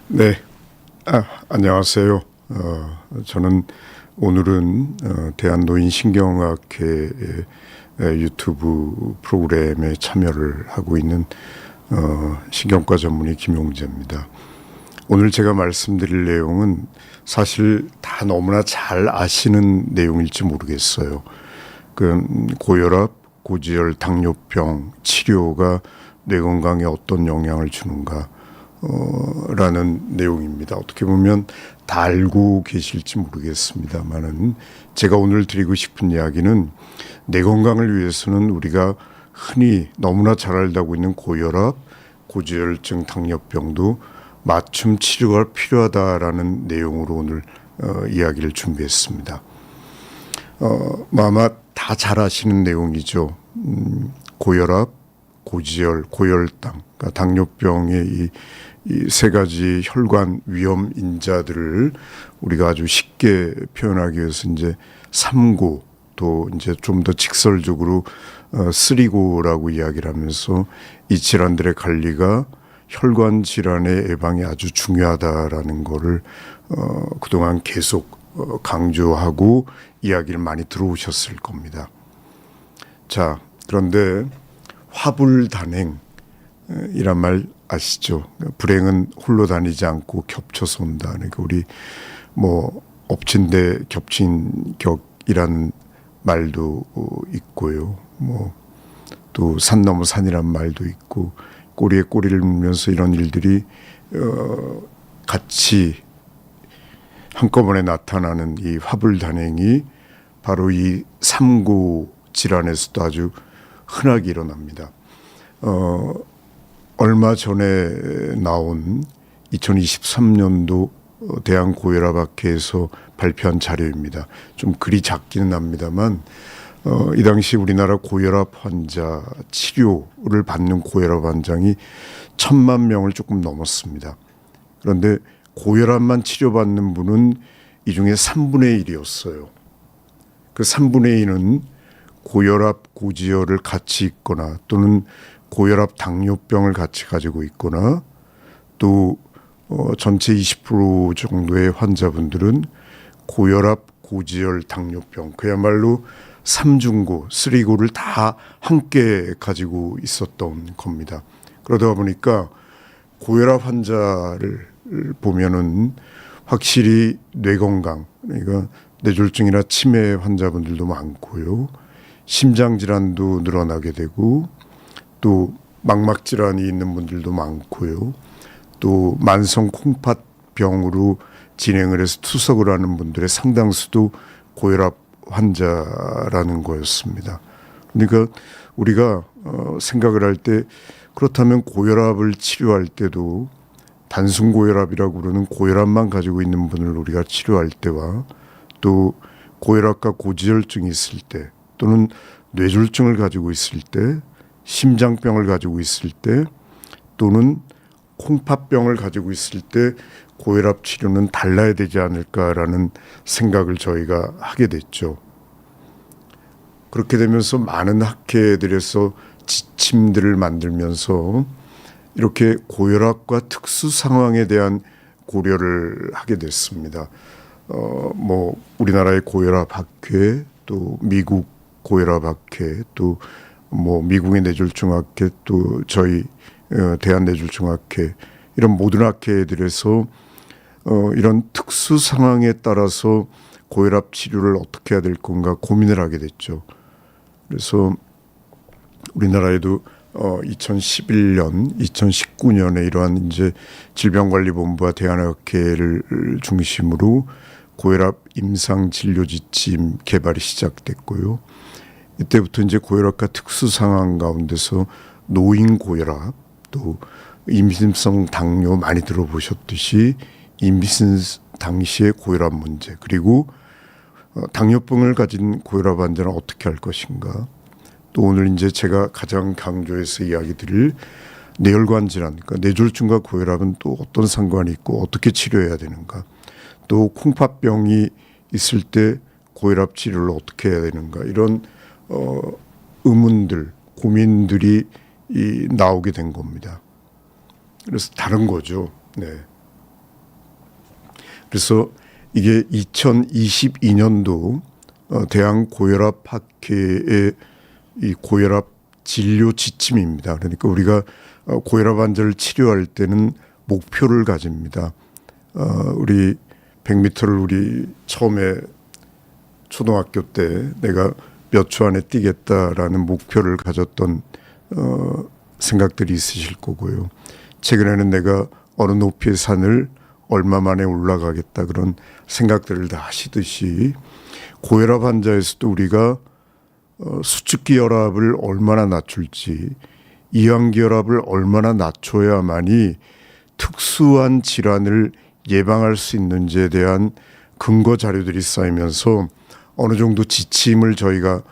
네, 안녕하세요. 저는 오늘은 대한노인신경학회 유튜브 프로그램에 참여를 하고 있는 신경과 전문의 김용재입니다. 오늘 제가 말씀드릴 내용은 사실 다 너무나 잘 아시는 내용일지 모르겠어요. 고혈압, 고지혈, 당뇨병 치료가 뇌 건강에 어떤 영향을 주는가 라는 내용입니다. 어떻게 보면 다 알고 계실지 모르겠습니다만은 제가 오늘 드리고 싶은 이야기는 뇌 건강을 위해서는 우리가 흔히 너무나 잘 알고 있는 고혈압, 고지혈증, 당뇨병도 맞춤 치료가 필요하다라는 내용으로 오늘 이야기를 준비했습니다. 아마 다 잘 아시는 내용이죠. 고혈압, 고지혈, 고혈당, 그러니까 당뇨병의 이 세 가지 혈관 위험 인자들을 우리가 아주 쉽게 표현하기 위해서 이제 3고 또 이제 좀 더 직설적으로 3고라고 이야기를 하면서 이 질환들의 관리가 혈관 질환의 예방에 아주 중요하다라는 거를 그동안 계속 강조하고 이야기를 많이 들어오셨을 겁니다. 자, 그런데 화불단행이란 말 아시죠? 불행은 홀로 다니지 않고 겹쳐서 온다. 그러니까 우리 엎친 데 겹친 격이라는 말도 있고요. 또 산 넘어 산이란 말도 있고 꼬리에 꼬리를 물면서 이런 일들이 같이 한꺼번에 나타나는 이 화불단행이 바로 이 삼고 질환에서도 아주 흔하게 일어납니다. 얼마 전에 나온 2023년도 대한고혈압학회에서 발표한 자료입니다. 좀 글이 작기는 합니다만 이 당시 우리나라 고혈압 환자 치료를 받는 고혈압 환자이 1,000만 명을 조금 넘었습니다. 그런데 고혈압만 치료받는 분은 이 중에 3분의 1이었어요. 그 3분의 1은 고혈압, 고지혈을 같이 있거나 또는 고혈압, 당뇨병을 같이 가지고 있거나 또 전체 20% 정도의 환자분들은 고혈압, 고지혈, 당뇨병 그야말로 3중고, 3고를 다 함께 가지고 있었던 겁니다. 그러다 보니까 고혈압 환자를 보면은 확실히 뇌 건강, 그러니까 뇌졸중이나 치매 환자분들도 많고요. 심장 질환도 늘어나게 되고 또 망막 질환이 있는 분들도 많고요. 또 만성 콩팥병으로 진행을 해서 투석을 하는 분들의 상당수도 고혈압 환자라는 거였습니다. 그러니까 우리가 생각을 할 때 그렇다면 고혈압을 치료할 때도 단순 고혈압이라고 그러는 고혈압만 가지고 있는 분을 우리가 치료할 때와 또 고혈압과 고지혈증이 있을 때 또는 뇌졸중을 가지고 있을 때 심장병을 가지고 있을 때 또는 콩팥병을 가지고 있을 때 고혈압 치료는 달라야 되지 않을까라는 생각을 저희가 하게 됐죠. 그렇게 되면서 많은 학회들에서 지침들을 만들면서 이렇게 고혈압과 특수 상황에 대한 고려를 하게 됐습니다. 우리나라의 고혈압 학회, 또 미국 고혈압 학회, 또 미국의 뇌졸중 학회, 또 저희 대한뇌졸중 학회 이런 모든 학회들에서 이런 특수 상황에 따라서 고혈압 치료를 어떻게 해야 될 건가 고민을 하게 됐죠. 그래서 우리나라에도 2011년, 2019년에 이러한 이제 질병관리본부와 대한학회를 중심으로 고혈압 임상 진료 지침 개발이 시작됐고요. 이때부터 이제 고혈압과 특수 상황 가운데서 노인 고혈압, 또 임신성 당뇨 많이 들어보셨듯이 임신 당시의 고혈압 문제, 그리고 당뇨병을 가진 고혈압 환자는 어떻게 할 것인가. 또 오늘 이제 제가 가장 강조해서 이야기 드릴 뇌혈관 질환, 그러니까 뇌졸중과 고혈압은 또 어떤 상관이 있고 어떻게 치료해야 되는가. 또 콩팥병이 있을 때 고혈압 치료를 어떻게 해야 되는가. 이런 의문들, 고민들이 나오게 된 겁니다. 그래서 다른 거죠. 네. 그래서 이게 2022년도 대한고혈압학회의 이 고혈압 진료 지침입니다. 그러니까 우리가 고혈압 환자를 치료할 때는 목표를 가집니다. 우리 100m를 우리 처음에 초등학교 때 내가 몇 초 안에 뛰겠다라는 목표를 가졌던 생각들이 있으실 거고요. 최근에는 내가 어느 높이의 산을 얼마 만에 올라가겠다 그런 생각들을 다 하시듯이 고혈압 환자에서도 우리가 수축기 혈압을 얼마나 낮출지, 이완기 혈압을 얼마나 낮춰야만이 특수한 질환을 예방할 수 있는지에 대한 근거 자료들이 쌓이면서 어느 정도 지침을 저희가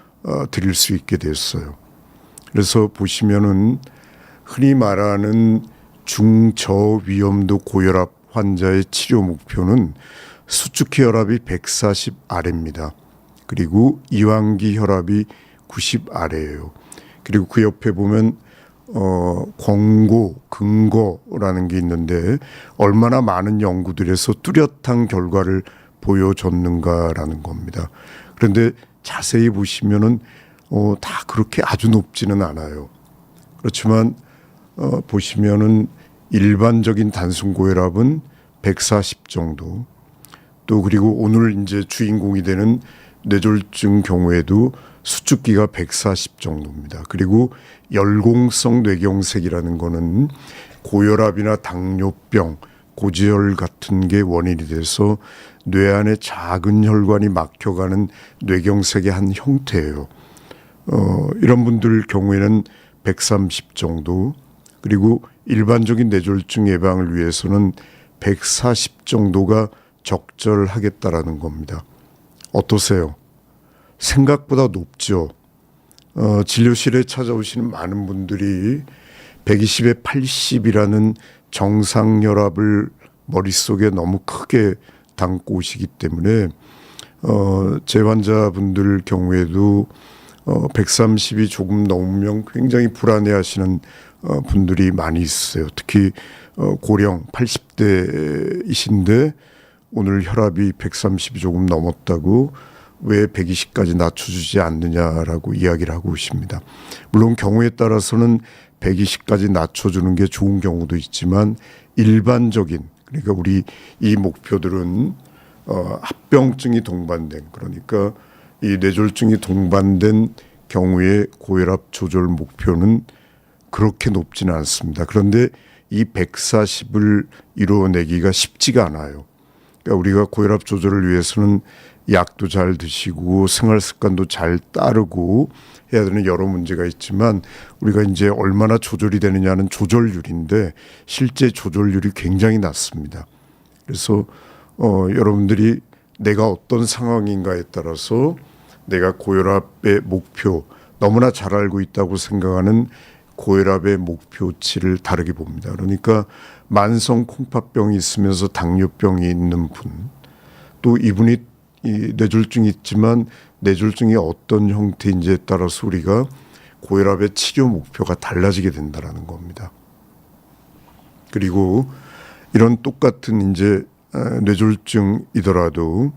드릴 수 있게 됐어요. 그래서 보시면은 흔히 말하는 중저위험도 고혈압 환자의 치료 목표는 수축기 혈압이 140 아래입니다. 그리고 이완기 혈압이 90 아래예요. 그리고 그 옆에 보면 권고, 근거라는 게 있는데 얼마나 많은 연구들에서 뚜렷한 결과를 보여줬는가라는 겁니다. 그런데 자세히 보시면은 다 그렇게 아주 높지는 않아요. 그렇지만 보시면은 일반적인 단순 고혈압은 140 정도. 또 그리고 오늘 이제 주인공이 되는 뇌졸중 경우에도 수축기가 140 정도입니다. 그리고 열공성 뇌경색이라는 거는 고혈압이나 당뇨병, 고지혈 같은 게 원인이 돼서 뇌 안에 작은 혈관이 막혀가는 뇌경색의 한 형태예요. 이런 분들 경우에는 130 정도, 그리고 일반적인 뇌졸중 예방을 위해서는 140 정도가 적절하겠다라는 겁니다. 어떠세요? 생각보다 높죠. 진료실에 찾아오시는 많은 분들이 120에 80이라는 정상 혈압을 머릿속에 너무 크게 담고 오시기 때문에 제 환자분들 경우에도 130이 조금 넘으면 굉장히 불안해하시는 분들이 많이 있어요. 특히 고령 80대이신데 오늘 혈압이 130이 조금 넘었다고 왜 120까지 낮춰주지 않느냐라고 이야기를 하고 오십니다. 물론 경우에 따라서는 120까지 낮춰주는 게 좋은 경우도 있지만 일반적인, 그러니까 우리 이 목표들은 합병증이 동반된, 그러니까 이 뇌졸중이 동반된 경우에 고혈압 조절 목표는 그렇게 높지는 않습니다. 그런데 이 140을 이루어내기가 쉽지가 않아요. 그러니까 우리가 고혈압 조절을 위해서는 약도 잘 드시고 생활 습관도 잘 따르고 해야 되는 여러 문제가 있지만 우리가 이제 얼마나 조절이 되느냐는 조절률인데 실제 조절률이 굉장히 낮습니다. 그래서 여러분들이 내가 어떤 상황인가에 따라서 내가 고혈압의 목표, 너무나 잘 알고 있다고 생각하는 고혈압의 목표치를 다르게 봅니다. 그러니까 만성 콩팥병이 있으면서 당뇨병이 있는 분, 또 이분이 이 뇌졸중이 있지만 뇌졸중이 어떤 형태인지에 따라서 우리가 고혈압의 치료 목표가 달라지게 된다라는 겁니다. 그리고 이런 똑같은 이제 뇌졸중이더라도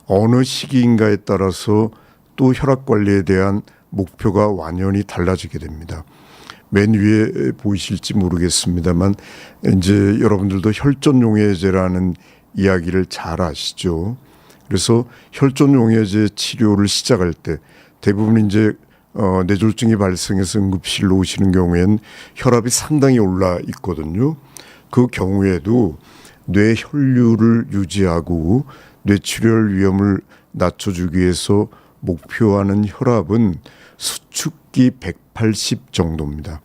어느 시기인가에 따라서 또 혈압 관리에 대한 목표가 완연히 달라지게 됩니다. 맨 위에 보이실지 모르겠습니다만 이제 여러분들도 혈전용해제라는 이야기를 잘 아시죠. 그래서 혈전용해제 치료를 시작할 때 대부분 이제 뇌졸중이 발생해서 응급실로 오시는 경우에는 혈압이 상당히 올라 있거든요. 그 경우에도 뇌 혈류를 유지하고 뇌출혈 위험을 낮춰주기 위해서 목표하는 혈압은 수축기 180 정도입니다.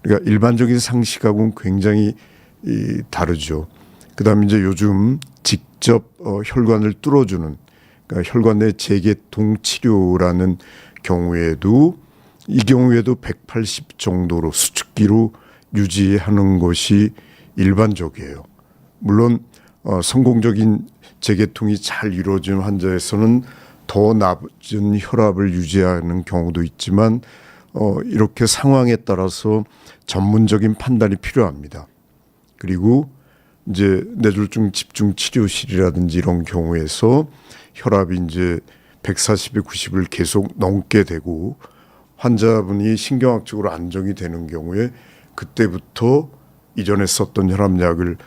그러니까 일반적인 상식하고는 굉장히 다르죠. 그다음에 이제 요즘 직접 혈관을 뚫어주는, 그러니까 혈관 내 재개통 치료라는 경우에도 이 경우에도 180 정도로 수축기로 유지하는 것이 일반적이에요. 물론 성공적인 재개통이 잘 이루어진 환자에서는 더 낮은 혈압을 유지하는 경우도 있지만 이렇게 상황에 따라서 전문적인 판단이 필요합니다. 그리고 이제 뇌졸중 집중 치료실이라든지 이런 경우에서 혈압이 이제 140에 90을 계속 넘게 되고 환자분이 신경학적으로 안정이 되는 경우에 그때부터 이전에 썼던 혈압약을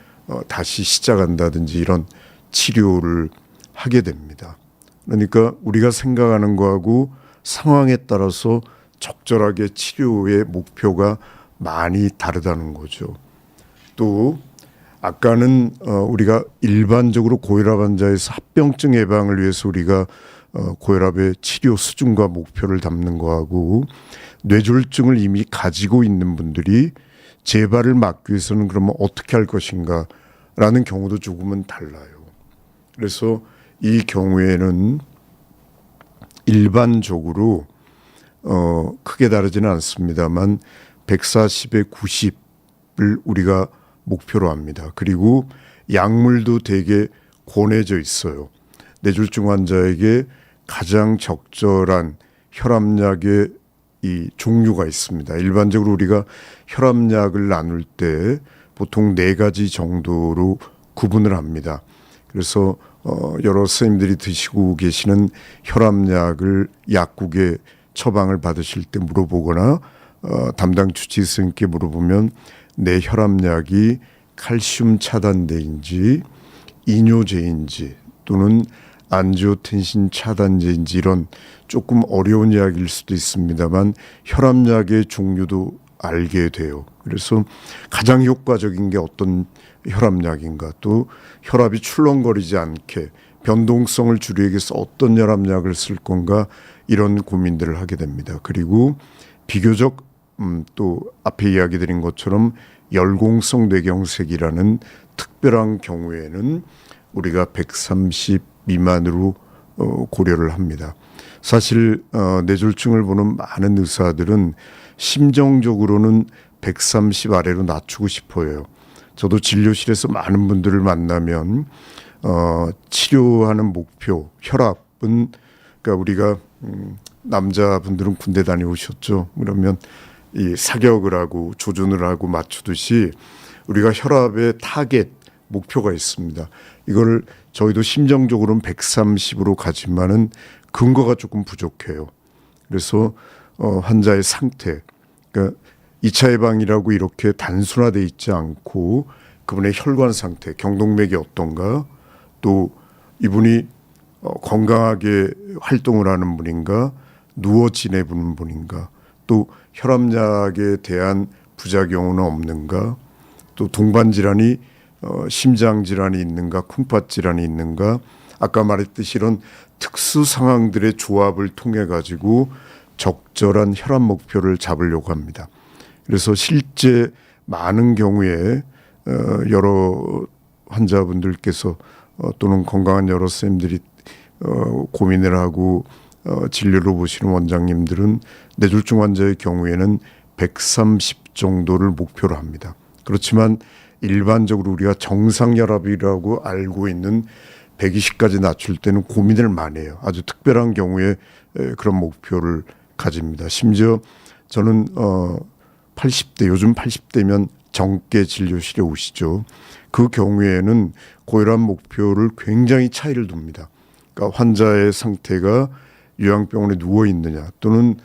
다시 시작한다든지 이런 치료를 하게 됩니다. 그러니까 우리가 생각하는 거하고 상황에 따라서 적절하게 치료의 목표가 많이 다르다는 거죠. 또 아까는 우리가 일반적으로 고혈압 환자에서 합병증 예방을 위해서 우리가 고혈압의 치료 수준과 목표를 담는 거하고 뇌졸중을 이미 가지고 있는 분들이 재발을 막기 위해서는 그러면 어떻게 할 것인가 라는 경우도 조금은 달라요. 그래서 이 경우에는 일반적으로 크게 다르지는 않습니다만 140에 90을 우리가 목표로 합니다. 그리고 약물도 되게 권해져 있어요. 뇌졸중 환자에게 가장 적절한 혈압약의 이 종류가 있습니다. 일반적으로 우리가 혈압약을 나눌 때 보통 4가지 정도로 구분을 합니다. 그래서 여러 선생님들이 드시고 계시는 혈압약을 약국에 처방을 받으실 때 물어보거나 담당 주치의 선생님께 물어보면 내 혈압약이 칼슘 차단제인지 이뇨제인지 또는 안지오텐신 차단제인지 이런 조금 어려운 이야기일 수도 있습니다만 혈압약의 종류도 알게 돼요. 그래서 가장 효과적인 게 어떤 혈압약인가, 또 혈압이 출렁거리지 않게 변동성을 줄이기 위해서 어떤 혈압약을 쓸 건가, 이런 고민들을 하게 됩니다. 그리고 비교적 또 앞에 이야기 드린 것처럼 열공성 뇌경색이라는 특별한 경우에는 우리가 130 미만으로 고려를 합니다. 사실 뇌졸중을 보는 많은 의사들은 심정적으로는 130 아래로 낮추고 싶어요. 저도 진료실에서 많은 분들을 만나면 치료하는 목표, 혈압은, 그러니까 우리가 남자분들은 군대 다녀오셨죠. 그러면 이 사격을 하고 조준을 하고 맞추듯이 우리가 혈압의 타겟, 목표가 있습니다. 이걸 저희도 심정적으로는 130으로 가지만은 근거가 조금 부족해요. 그래서 환자의 상태, 그러니까 2차 예방이라고 이렇게 단순화되어 있지 않고 그분의 혈관 상태, 경동맥이 어떤가, 또 이분이 건강하게 활동을 하는 분인가, 누워 지내는 분인가, 또 혈압약에 대한 부작용은 없는가, 또 동반 질환이 심장 질환이 있는가, 콩팥 질환이 있는가, 아까 말했듯이 이런 특수 상황들의 조합을 통해 가지고 적절한 혈압 목표를 잡으려고 합니다. 그래서 실제 많은 경우에 여러 환자분들께서 또는 건강한 여러 선생님들이 고민을 하고 진료를 보시는 원장님들은 뇌졸중 환자의 경우에는 130 정도를 목표로 합니다. 그렇지만 일반적으로 우리가 정상혈압이라고 알고 있는 120까지 낮출 때는 고민을 많이 해요. 아주 특별한 경우에 그런 목표를 가집니다. 심지어 저는 80대, 요즘 80대면 정계 진료실에 오시죠. 그 경우에는 고혈압 목표를 굉장히 차이를 둡니다. 그러니까 환자의 상태가 요양병원에 누워 있느냐, 또는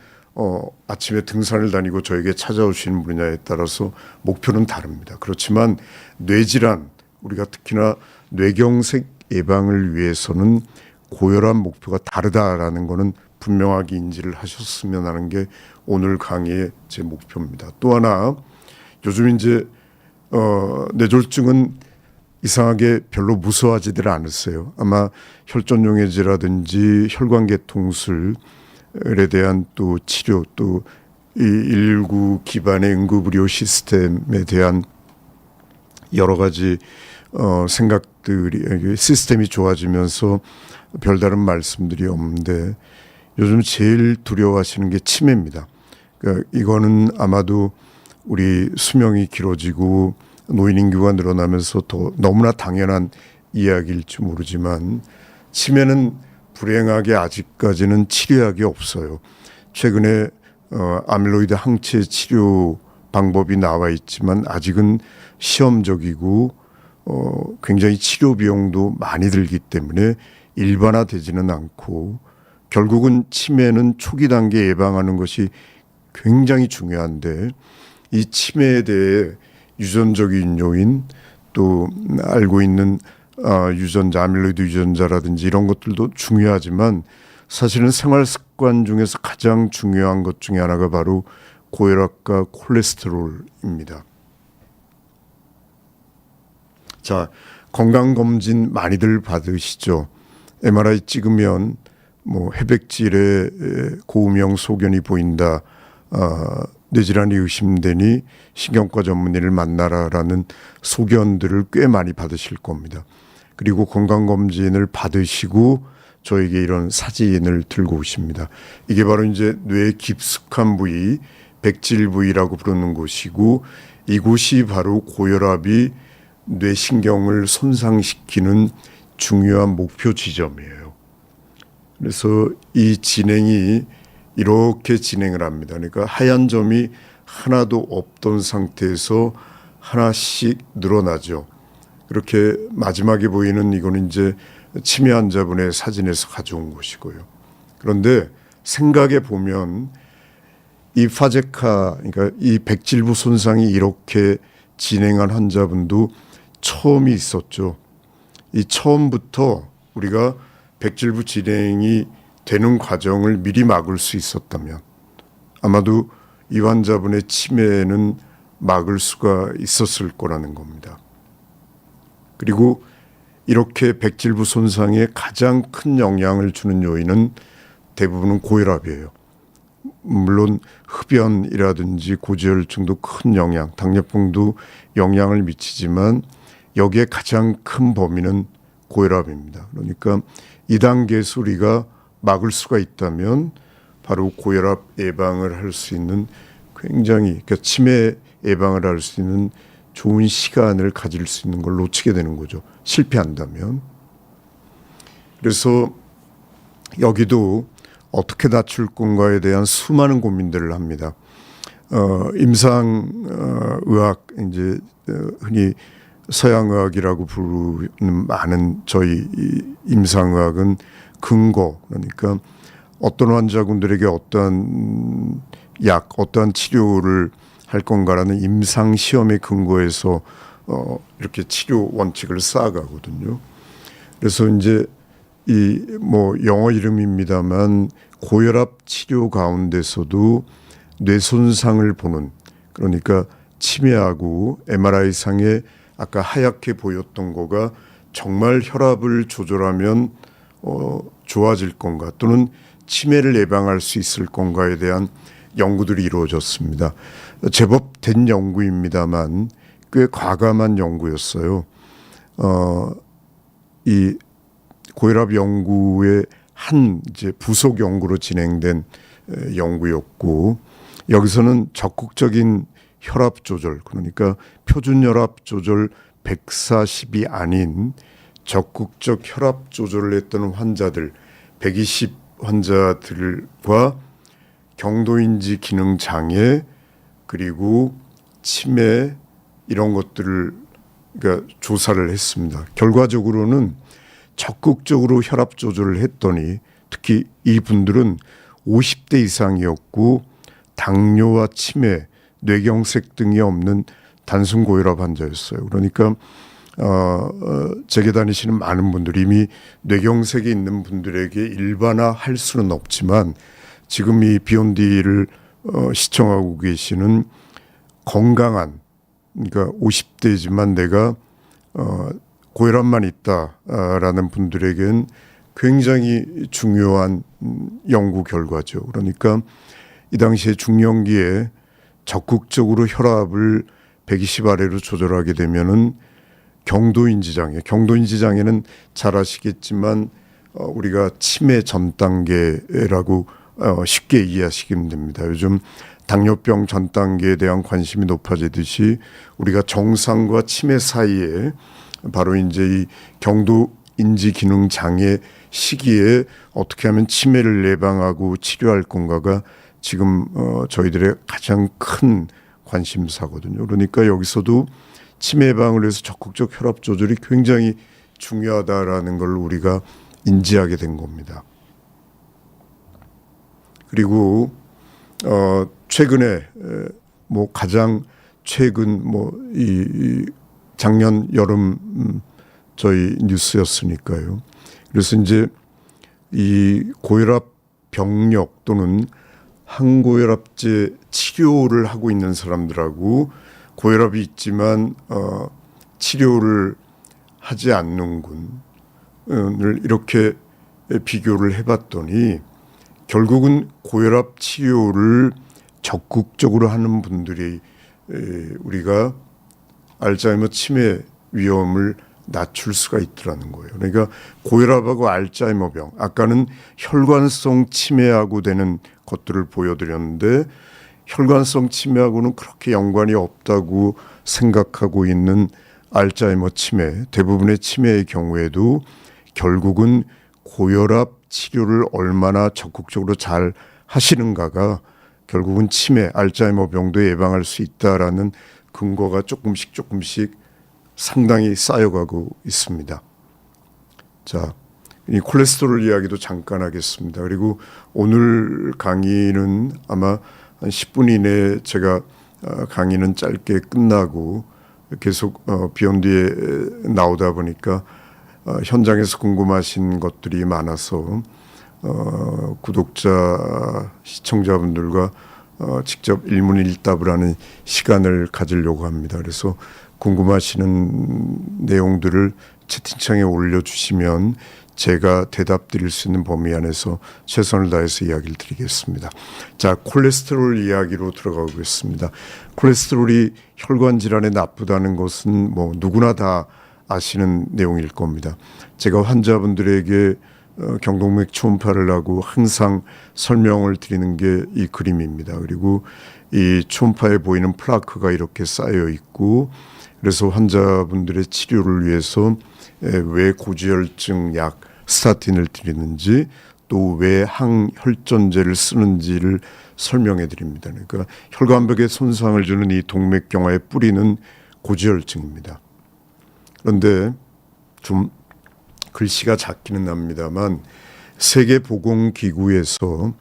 아침에 등산을 다니고 저에게 찾아오시는 분야에 따라서 목표는 다릅니다. 그렇지만 뇌질환, 우리가 특히나 뇌경색 예방을 위해서는 고혈압 목표가 다르다라는 것은 분명하게 인지를 하셨으면 하는 게 오늘 강의의 제 목표입니다. 또 하나, 요즘 이제 뇌졸중은 이상하게 별로 무서워하지들 않으세요. 아마 혈전용해제라든지 혈관계통술에 대한 또 치료, 또 이 119 기반의 응급의료 시스템에 대한 여러 가지 생각들이, 시스템이 좋아지면서 별다른 말씀들이 없는데 요즘 제일 두려워하시는 게 치매입니다. 그러니까 이거는 아마도 우리 수명이 길어지고 노인 인구가 늘어나면서 더 너무나 당연한 이야기일지 모르지만 치매는 불행하게 아직까지는 치료약이 없어요. 최근에 아밀로이드 항체 치료 방법이 나와 있지만 아직은 시험적이고 굉장히 치료 비용도 많이 들기 때문에 일반화되지는 않고 결국은 치매는 초기 단계 예방하는 것이 굉장히 중요한데 이 치매에 대해 유전적인 요인 또 알고 있는 유전자, 아밀로이드 유전자라든지 이런 것들도 중요하지만 사실은 생활 습관 중에서 가장 중요한 것 중에 하나가 바로 고혈압과 콜레스테롤입니다. 자, 건강검진 많이들 받으시죠. MRI 찍으면 뭐 해백질에 고음형 소견이 보인다, 뇌질환이 의심되니 신경과 전문의를 만나라라는 소견들을 꽤 많이 받으실 겁니다. 그리고 건강검진을 받으시고 저에게 이런 사진을 들고 오십니다. 이게 바로 이제 뇌의 깊숙한 부위, 백질 부위라고 부르는 곳이고 이곳이 바로 고혈압이 뇌신경을 손상시키는 중요한 목표 지점이에요. 그래서 이 진행이 이렇게 진행을 합니다. 그러니까 하얀 점이 하나도 없던 상태에서 하나씩 늘어나죠. 그렇게 마지막에 보이는 이거는 이제 치매 환자분의 사진에서 가져온 것이고요. 그런데 생각해 보면 이 파제카, 그러니까 이 백질부 손상이 이렇게 진행한 환자분도 처음이 있었죠. 이 처음부터 우리가 백질부 진행이 되는 과정을 미리 막을 수 있었다면 아마도 이 환자분의 치매는 막을 수가 있었을 거라는 겁니다. 그리고 이렇게 백질부 손상에 가장 큰 영향을 주는 요인은 대부분은 고혈압이에요. 물론 흡연이라든지 고지혈증도 큰 영향, 당뇨병도 영향을 미치지만 여기에 가장 큰 범위는 고혈압입니다. 그러니까 이 단계에서 우리가 막을 수가 있다면 바로 고혈압 예방을 할 수 있는 굉장히, 그러니까 치매 예방을 할 수 있는 좋은 시간을 가질 수 있는 걸 놓치게 되는 거죠. 실패한다면. 그래서 여기도 어떻게 낮출 건가에 대한 수많은 고민들을 합니다. 임상의학, 이제 흔히 서양의학이라고 부르는 많은 저희 임상의학은 근거, 그러니까 어떤 환자분들에게 어떠한 약, 어떠한 치료를 할 건가라는 임상 시험의 근거에서 이렇게 치료 원칙을 쌓아가거든요. 그래서 이제 이 뭐 영어 이름입니다만 고혈압 치료 가운데서도 뇌 손상을 보는, 그러니까 치매하고 MRI 상에 아까 하얗게 보였던 거가 정말 혈압을 조절하면 좋아질 건가 또는 치매를 예방할 수 있을 건가에 대한 연구들이 이루어졌습니다. 제법 된 연구입니다만 꽤 과감한 연구였어요. 이 고혈압 연구의 한 이제 부속 연구로 진행된 연구였고 여기서는 적극적인 혈압 조절, 그러니까 표준 혈압 조절 140이 아닌 적극적 혈압 조절을 했던 환자들 120 환자들과 경도인지 기능 장애 그리고 치매 이런 것들을 그러니까 조사를 했습니다. 결과적으로는 적극적으로 혈압 조절을 했더니 특히 이분들은 50대 이상이었고 당뇨와 치매, 뇌경색 등이 없는 단순 고혈압 환자였어요. 그러니까 제게 다니시는 많은 분들이 이미 뇌경색이 있는 분들에게 일반화할 수는 없지만 지금 이 비욘디를 시청하고 계시는 건강한, 그러니까 50대지만 내가 고혈압만 있다라는 분들에겐 굉장히 중요한 연구 결과죠. 그러니까 이 당시에 중년기에 적극적으로 혈압을 120 아래로 조절하게 되면은 경도인지 장애, 경도인지 장애는 잘 아시겠지만 우리가 치매 전 단계라고 쉽게 이해하시면 됩니다. 요즘 당뇨병 전 단계에 대한 관심이 높아지듯이 우리가 정상과 치매 사이에 바로 이제 이 경도인지 기능 장애 시기에 어떻게 하면 치매를 예방하고 치료할 건가가 지금 저희들의 가장 큰 관심사거든요. 그러니까 여기서도 치매 예방을 위해서 적극적 혈압 조절이 굉장히 중요하다라는 걸 우리가 인지하게 된 겁니다. 그리고 최근에 뭐 가장 최근 이 작년 여름 저희 뉴스였으니까요. 그래서 이제 이 고혈압 병력 또는 항고혈압제 치료를 하고 있는 사람들하고 고혈압이 있지만 치료를 하지 않는 군을 이렇게 비교를 해봤더니 결국은 고혈압 치료를 적극적으로 하는 분들이 우리가 알츠하이머 치매 위험을 낮출 수가 있더라는 거예요. 그러니까 고혈압하고 알츠하이머병, 아까는 혈관성 치매하고 되는 것들을 보여드렸는데 혈관성 치매하고는 그렇게 연관이 없다고 생각하고 있는 알츠하이머 치매, 대부분의 치매의 경우에도 결국은 고혈압 치료를 얼마나 적극적으로 잘 하시는가가 결국은 치매, 알츠하이머 병도 예방할 수 있다라는 근거가 조금씩 상당히 쌓여가고 있습니다. 자, 이 콜레스테롤 이야기도 잠깐 하겠습니다. 그리고 오늘 강의는 아마 한 10분 이내에 제가 강의는 짧게 끝나고 계속 비욘드에 나오다 보니까 현장에서 궁금하신 것들이 많아서 구독자, 시청자분들과 직접 일문일답을 하는 시간을 가지려고 합니다. 그래서 궁금하시는 내용들을 채팅창에 올려주시면 제가 대답 드릴 수 있는 범위 안에서 최선을 다해서 이야기를 드리겠습니다. 자, 콜레스테롤 이야기로 들어가겠습니다. 콜레스테롤이 혈관 질환에 나쁘다는 것은 뭐 누구나 다 아시는 내용일 겁니다. 제가 환자분들에게 경동맥 초음파를 하고 항상 설명을 드리는 게 이 그림입니다. 그리고 이 초음파에 보이는 플라크가 이렇게 쌓여 있고, 그래서 환자분들의 치료를 위해서 왜 고지혈증 약 스타틴을 드리는지 또 왜 항혈전제를 쓰는지를 설명해 드립니다. 그러니까 혈관벽에 손상을 주는 이 동맥경화의 뿌리는 고지혈증입니다. 그런데 좀 글씨가 작기는 합니다만 세계보건기구에서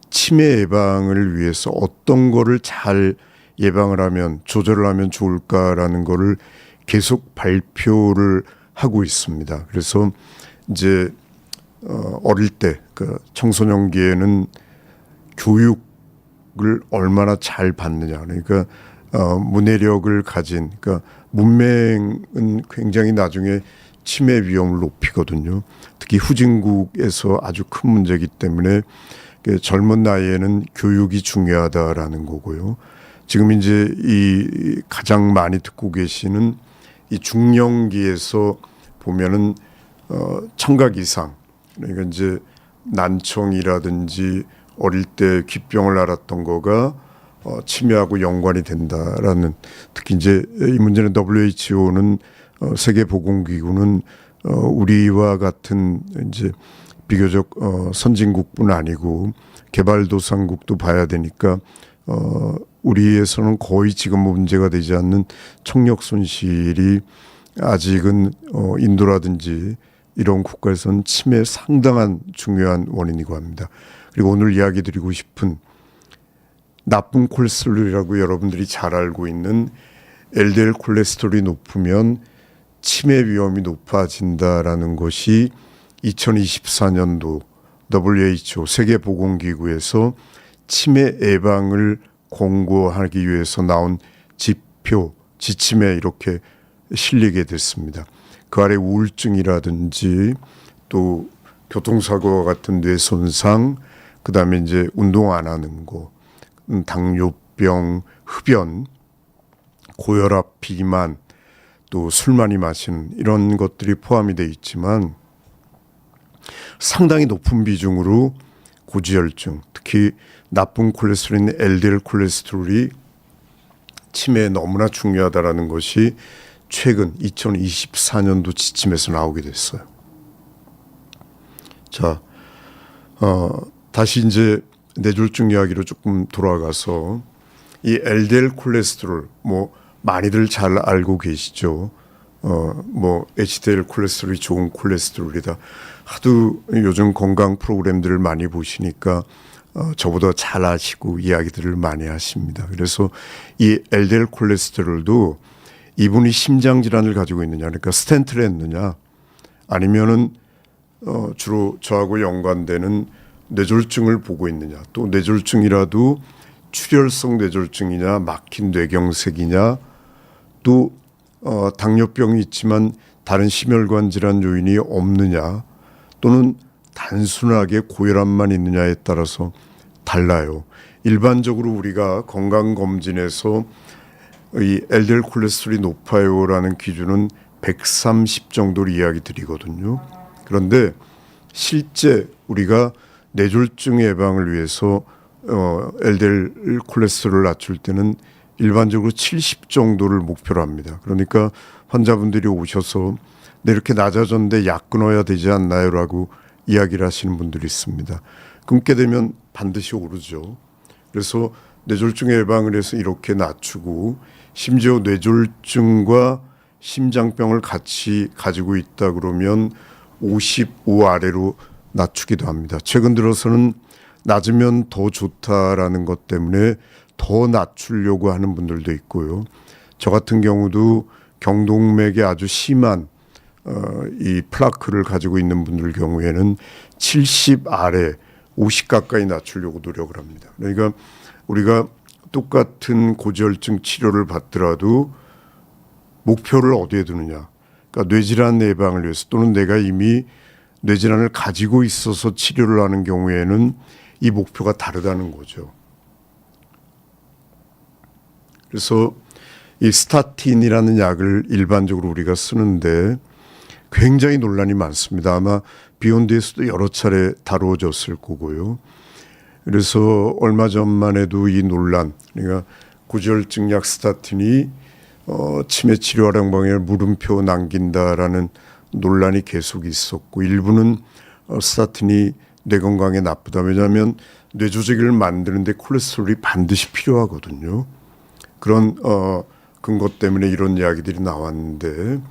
치매 예방을 위해서 어떤 거를 잘 예방을 하면 조절을 하면 좋을까라는 거를 계속 발표를 하고 있습니다. 그래서 이제 어릴 때 그 청소년기에는 교육을 얼마나 잘 받느냐, 그러니까 문해력을 가진, 그러니까 문맹은 굉장히 나중에 치매 위험을 높이거든요. 특히 후진국에서 아주 큰 문제이기 때문에 젊은 나이에는 교육이 중요하다라는 거고요. 지금 이제 이 가장 많이 듣고 계시는 이 중년기에서 보면은 청각 이상, 그러니까 이제 난청이라든지 어릴 때 귓병을 앓았던 거가 치매하고 연관이 된다라는, 특히 이제 이 문제는 WHO는 세계보건기구는 우리와 같은 이제 비교적 선진국뿐 아니고 개발도상국도 봐야 되니까 우리에서는 거의 지금 문제가 되지 않는 청력 손실이 아직은 인도라든지 이런 국가에서는 치매의 상당한 중요한 원인이고 합니다. 그리고 오늘 이야기 드리고 싶은 나쁜 콜레스테롤이라고 여러분들이 잘 알고 있는 LDL 콜레스테롤이 높으면 치매 위험이 높아진다라는 것이 2024년도 WHO 세계보건기구에서 치매 예방을 권고하기 위해서 나온 지표, 지침에 이렇게 실리게 됐습니다. 그 아래 우울증이라든지 또 교통사고와 같은 뇌 손상, 그 다음에 이제 운동 안 하는 거, 당뇨병, 흡연, 고혈압, 비만, 또 술 많이 마시는 이런 것들이 포함이 되어 있지만 상당히 높은 비중으로 고지혈증, 특히 나쁜 콜레스테롤인 LDL 콜레스테롤이 치매에 너무나 중요하다라는 것이 최근 2024년도 지침에서 나오게 됐어요. 자, 다시 이제 뇌졸중 이야기로 조금 돌아가서 이 LDL 콜레스테롤, 뭐 많이들 잘 알고 계시죠. 뭐 HDL 콜레스테롤이 좋은 콜레스테롤이다. 하도 요즘 건강 프로그램들을 많이 보시니까 저보다 잘 아시고 이야기들을 많이 하십니다. 그래서 이 LDL 콜레스테롤도 이분이 심장 질환을 가지고 있느냐, 그러니까 스텐트를 했느냐, 아니면은 주로 저하고 연관되는 뇌졸중을 보고 있느냐, 또 뇌졸중이라도 출혈성 뇌졸중이냐, 막힌 뇌경색이냐, 또 당뇨병이 있지만 다른 심혈관 질환 요인이 없느냐, 또는 단순하게 고혈압만 있느냐에 따라서 달라요. 일반적으로 우리가 건강검진에서 이 LDL 콜레스테롤이 높아요라는 기준은 130 정도로 이야기 드리거든요. 그런데 실제 우리가 뇌졸중 예방을 위해서 LDL 콜레스테롤을 낮출 때는 일반적으로 70 정도를 목표로 합니다. 그러니까 환자분들이 오셔서 네, 이렇게 낮아졌는데 약 끊어야 되지 않나요? 라고 이야기를 하시는 분들이 있습니다. 끊게 되면 반드시 오르죠. 그래서 뇌졸중 예방을 해서 이렇게 낮추고 심지어 뇌졸중과 심장병을 같이 가지고 있다 그러면 55 아래로 낮추기도 합니다. 최근 들어서는 낮으면 더 좋다라는 것 때문에 더 낮추려고 하는 분들도 있고요. 저 같은 경우도 경동맥에 아주 심한 이 플라크를 가지고 있는 분들 경우에는 70 아래 50 가까이 낮추려고 노력을 합니다. 그러니까 우리가 똑같은 고지혈증 치료를 받더라도 목표를 어디에 두느냐. 그러니까 뇌질환 예방을 위해서 또는 내가 이미 뇌질환을 가지고 있어서 치료를 하는 경우에는 이 목표가 다르다는 거죠. 그래서 이 스타틴이라는 약을 일반적으로 우리가 쓰는데 굉장히 논란이 많습니다. 아마 비욘드에서도 여러 차례 다루어졌을 거고요. 그래서 얼마 전만 해도 이 논란, 그러니까 고지혈증 약 스타틴이 치매 치료 활용 방향을 물음표 남긴다라는 논란이 계속 있었고, 일부는 스타틴이 뇌 건강에 나쁘다. 왜냐하면 뇌조직을 만드는데 콜레스테롤이 반드시 필요하거든요. 그런 근거 때문에 이런 이야기들이 나왔는데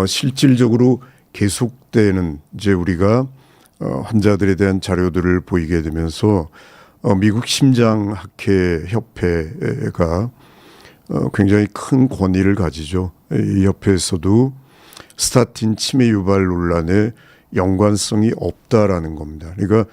실질적으로 계속되는 이제 우리가 환자들에 대한 자료들을 보이게 되면서 미국 심장학회 협회가 굉장히 큰 권위를 가지죠. 이 협회에서도 스타틴 치매 유발 논란에 연관성이 없다라는 겁니다. 그러니까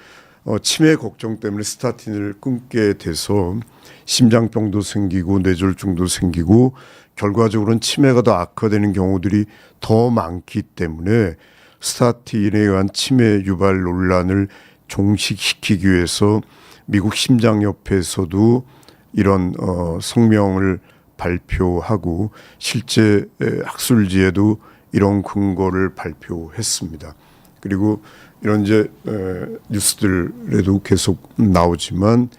치매 걱정 때문에 스타틴을 끊게 돼서 심장병도 생기고 뇌졸중도 생기고 결과적으로는 치매가 더 악화되는 경우들이 더 많기 때문에 스타틴에 의한 치매 유발 논란을 종식시키기 위해서 미국 심장협회에서도 이런 성명을 발표하고 실제 학술지에도 이런 근거를 발표했습니다. 그리고 이런 이제 뉴스들에도 계속 나오지만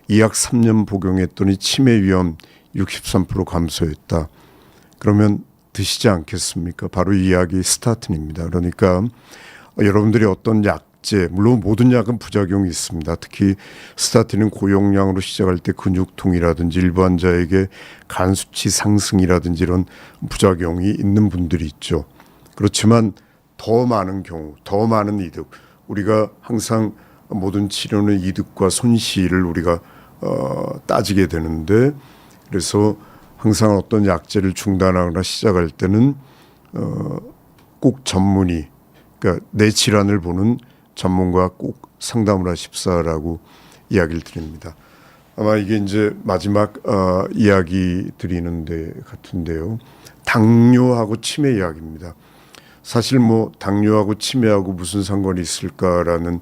이 약 3년 복용했더니 치매 위험 63% 감소했다. 그러면 드시지 않겠습니까? 바로 이 약이 스타틴입니다. 그러니까 여러분들이 어떤 약제, 물론 모든 약은 부작용이 있습니다. 특히 스타틴은 고용량으로 시작할 때 근육통이라든지 일부 환자에게 간 수치 상승이라든지 이런 부작용이 있는 분들이 있죠. 그렇지만 더 많은 경우, 더 많은 이득. 우리가 항상 모든 치료는 이득과 손실을 우리가 따지게 되는데, 그래서 항상 어떤 약제를 중단하거나 시작할 때는 꼭 전문의, 그러니까 내 질환을 보는 전문가와 꼭 상담을 하십사라고 이야기를 드립니다. 아마 이게 이제 마지막 이야기 드리는데 같은데요. 당뇨하고 치매 이야기입니다. 사실 뭐 당뇨하고 치매하고 무슨 상관이 있을까라는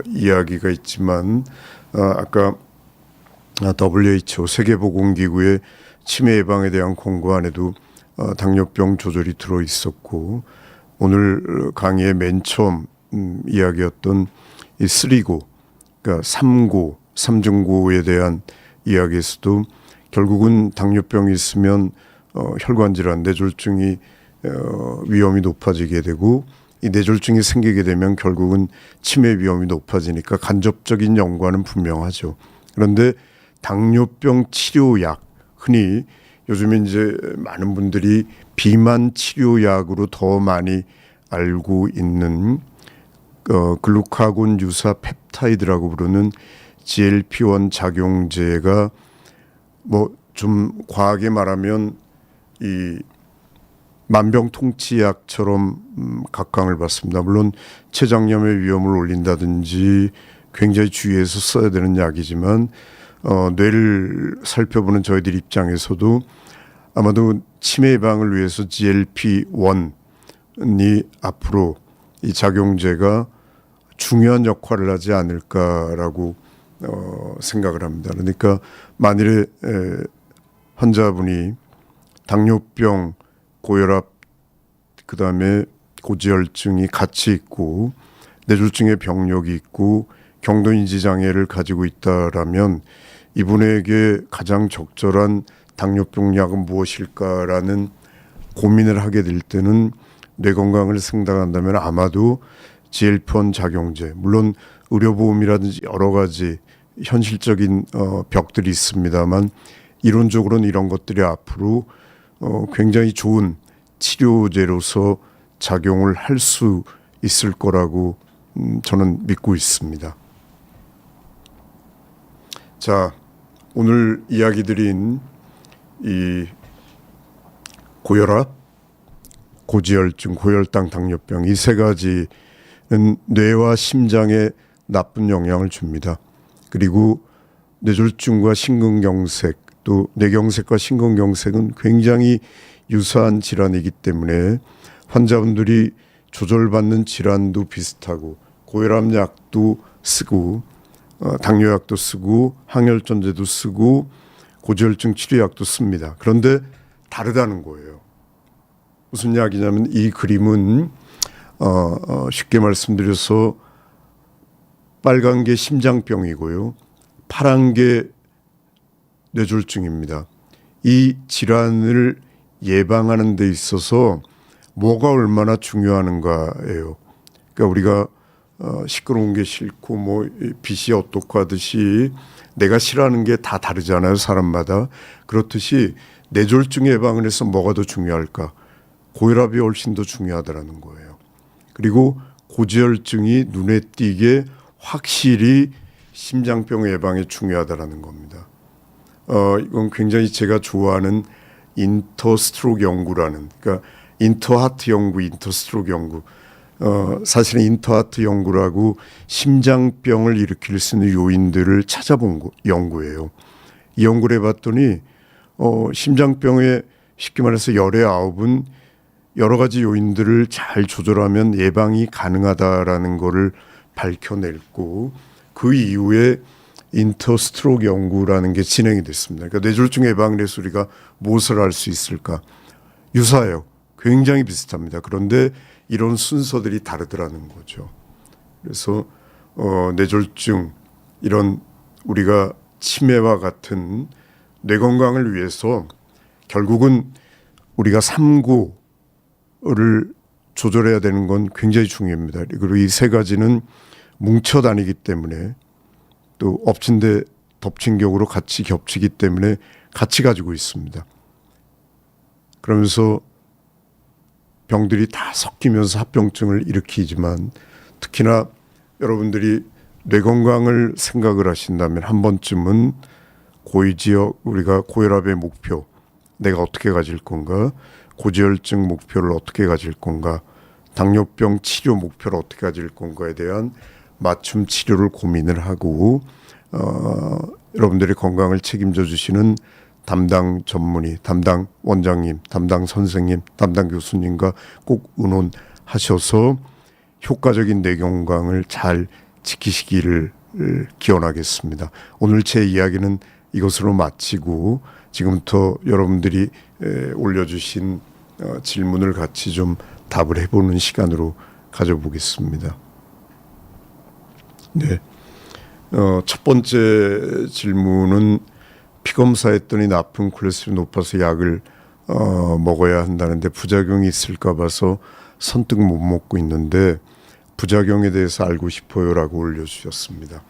이야기가 있지만 아까 WHO 세계보건기구의 치매 예방에 대한 권고 안에도 당뇨병 조절이 들어 있었고, 오늘 강의의 맨 처음 이야기였던 이 3고, 그러니까 3고, 삼중고에 대한 이야기에서도 결국은 당뇨병이 있으면 혈관 질환, 뇌졸중이 위험이 높아지게 되고, 이 뇌졸중이 생기게 되면 결국은 치매 위험이 높아지니까 간접적인 연관은 분명하죠. 그런데 당뇨병 치료약, 흔히 요즘에 이제 많은 분들이 비만 치료약으로 더 많이 알고 있는 글루카곤 유사 펩타이드라고 부르는 GLP-1 작용제가 뭐 좀 과하게 말하면 이 만병통치약처럼 각광을 받습니다. 물론 췌장염의 위험을 올린다든지 굉장히 주의해서 써야 되는 약이지만 뇌를 살펴보는 저희들 입장에서도 아마도 치매 예방을 위해서 GLP-1이 앞으로 이 작용제가 중요한 역할을 하지 않을까라고 생각을 합니다. 그러니까 만일에 환자분이 당뇨병, 고혈압, 그다음에 고지혈증이 같이 있고 뇌졸중의 병력이 있고 경도인지 장애를 가지고 있다라면 이분에게 가장 적절한 당뇨병 약은 무엇일까라는 고민을 하게 될 때는 뇌 건강을 생각한다면 아마도 GLP-1 작용제, 물론 의료보험이라든지 여러 가지 현실적인 벽들이 있습니다만 이론적으로는 이런 것들이 앞으로 굉장히 좋은 치료제로서 작용을 할 수 있을 거라고 저는 믿고 있습니다. 자, 오늘 이야기 드린 이 고혈압, 고지혈증, 고혈당, 당뇨병 이 세 가지는 뇌와 심장에 나쁜 영향을 줍니다. 그리고 뇌졸중과 심근경색 또 뇌경색과 심근경색은 굉장히 유사한 질환이기 때문에 환자분들이 조절받는 질환도 비슷하고 고혈압약도 쓰고 당뇨약도 쓰고 항혈전제도 쓰고 고지혈증 치료약도 씁니다. 그런데 다르다는 거예요. 무슨 이야기냐면 이 그림은 쉽게 말씀드려서 빨간 게 심장병이고요. 파란 게 뇌졸중입니다. 이 질환을 예방하는 데 있어서 뭐가 얼마나 중요한가예요. 그러니까 우리가 시끄러운 게 싫고 뭐 빛이 어떻고 하듯이 내가 싫어하는 게 다 다르잖아요. 사람마다. 그렇듯이 뇌졸중 예방을 해서 뭐가 더 중요할까? 고혈압이 훨씬 더 중요하다는 거예요. 그리고 고지혈증이 눈에 띄게 확실히 심장병 예방에 중요하다는 겁니다. 이건 굉장히 제가 좋아하는 인터스트로크 연구라는, 그러니까 인터하트 연구, 인터스트로크 연구. 사실은 인터하트 연구라고 심장병을 일으킬 수 있는 요인들을 찾아본 연구예요. 이 연구를 해봤더니 심장병의 쉽게 말해서 열의 9은 여러 가지 요인들을 잘 조절하면 예방이 가능하다라는 것을 밝혀냈고 그 이후에 인터스트로크 연구라는 게 진행이 됐습니다. 그러니까 뇌졸중 예방을 해서 우리가 무엇을 할 수 있을까? 유사해요. 굉장히 비슷합니다. 그런데 이런 순서들이 다르더라는 거죠. 그래서 뇌졸중 이런 우리가 치매와 같은 뇌 건강을 위해서 결국은 우리가 삼고를 조절해야 되는 건 굉장히 중요합니다. 그리고 이 세 가지는 뭉쳐 다니기 때문에 또 엎친 데 덮친 격으로 같이 겹치기 때문에 같이 가지고 있습니다. 그러면서 병들이 다 섞이면서 합병증을 일으키지만 특히나 여러분들이 뇌 건강을 생각을 하신다면 한 번쯤은 고위지역 우리가 고혈압의 목표 내가 어떻게 가질 건가, 고지혈증 목표를 어떻게 가질 건가, 당뇨병 치료 목표를 어떻게 가질 건가에 대한 맞춤 치료를 고민을 하고 여러분들의 건강을 책임져 주시는 담당 전문의, 담당 원장님, 담당 선생님, 담당 교수님과 꼭 의논하셔서 효과적인 뇌 건강을 잘 지키시기를 기원하겠습니다. 오늘 제 이야기는 이것으로 마치고 지금부터 여러분들이 올려주신 질문을 같이 좀 답을 해보는 시간으로 가져보겠습니다. 네, 첫 번째 질문은 피검사했더니 나쁜 콜레스테롤이 높아서 약을 먹어야 한다는데 부작용이 있을까 봐서 선뜻 못 먹고 있는데 부작용에 대해서 알고 싶어요라고 올려주셨습니다.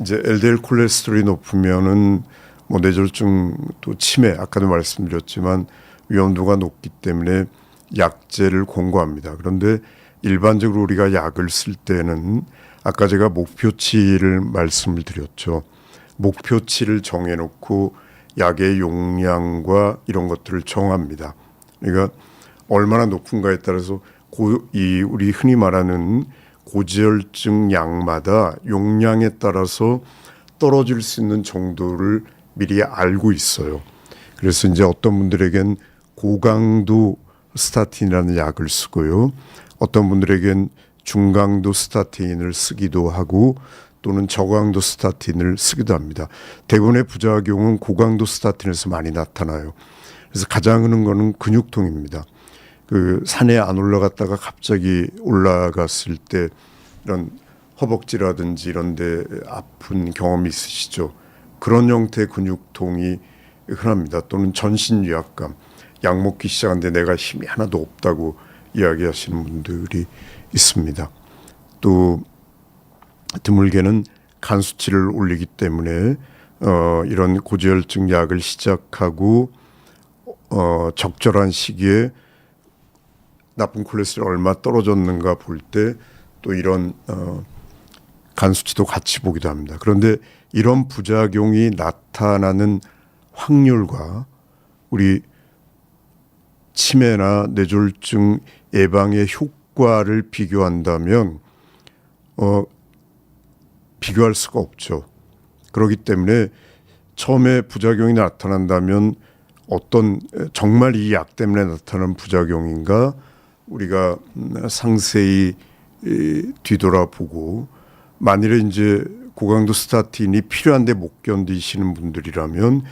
이제 LDL 콜레스테롤이 높으면은 뭐 뇌졸중 또 치매 아까도 말씀드렸지만 위험도가 높기 때문에 약제를 권고합니다. 그런데 일반적으로 우리가 약을 쓸 때는 아까 제가 목표치를 말씀을 드렸죠. 목표치를 정해놓고 약의 용량과 이런 것들을 정합니다. 그러니까 얼마나 높은가에 따라서 우리 흔히 말하는 고지혈증 약마다 용량에 따라서 떨어질 수 있는 정도를 미리 알고 있어요. 그래서 이제 어떤 분들에겐 고강도 스타틴이라는 약을 쓰고요. 어떤 분들에겐 중강도 스타틴을 쓰기도 하고 또는 저강도 스타틴을 쓰기도 합니다. 대부분의 부작용은 고강도 스타틴에서 많이 나타나요. 그래서 가장 흔한 거는 근육통입니다. 그 산에 안 올라갔다가 갑자기 올라갔을 때 이런 허벅지라든지 이런 데 아픈 경험이 있으시죠? 그런 형태의 근육통이 흔합니다. 또는 전신 위압감, 약 먹기 시작하는데 내가 힘이 하나도 없다고 이야기하시는 분들이 있습니다. 또 드물게는 간 수치를 올리기 때문에 이런 고지혈증 약을 시작하고 적절한 시기에 나쁜 콜레스테롤 얼마 떨어졌는가 볼 때 또 이런 간 수치도 같이 보기도 합니다. 그런데 이런 부작용이 나타나는 확률과 우리 치매나 뇌졸중 예방의 효과를 비교한다면 비교할 수가 없죠. 그렇기 때문에 처음에 부작용이 나타난다면 어떤 정말 이 약 때문에 나타나는 부작용인가 우리가 상세히 뒤돌아보고 만일에 이제 고강도 스타틴이 필요한데 못 견디시는 분들이라면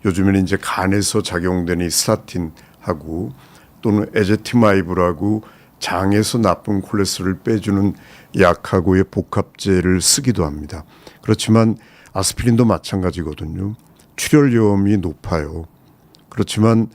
요즘에는 이제 간에서 작용되는 스타틴하고 또는 에제티마이브라고 장에서 나쁜 콜레스테롤을 빼주는 약하고의 복합제를 쓰기도 합니다. 그렇지만 아스피린도 마찬가지거든요. 출혈 위험이 높아요. 그렇지만